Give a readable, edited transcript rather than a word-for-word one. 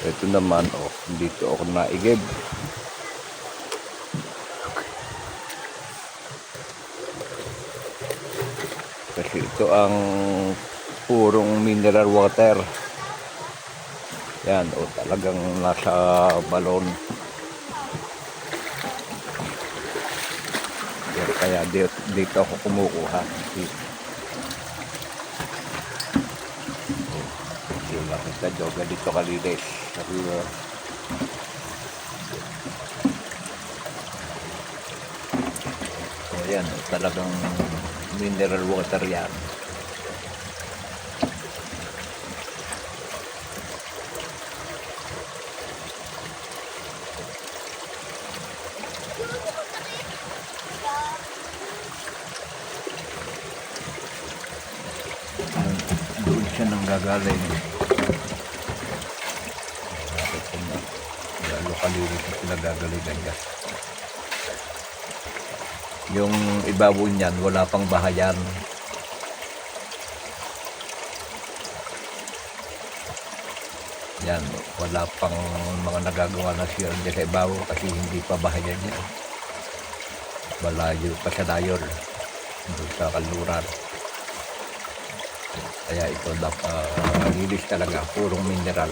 Ito naman, dito ako naigib. Kasi ito ang purong mineral water. Yan, talagang nasa balon. Yan, kaya dito ako kumukuha. Yung nakita nyo, ganito kalinis. So yan, talagang mineral water yan. Doon siya nang gagaling. Lalo kalinis na pinagagalingan niya. Yung ibabaw niyan, wala pang bahayan. Yan, wala pang mga nagagawa na siya sa ibabaw kasi hindi pa bahayan niya. Malayo pa sa dayor doon sa kanluran. Kaya ito linis talaga, purong mineral.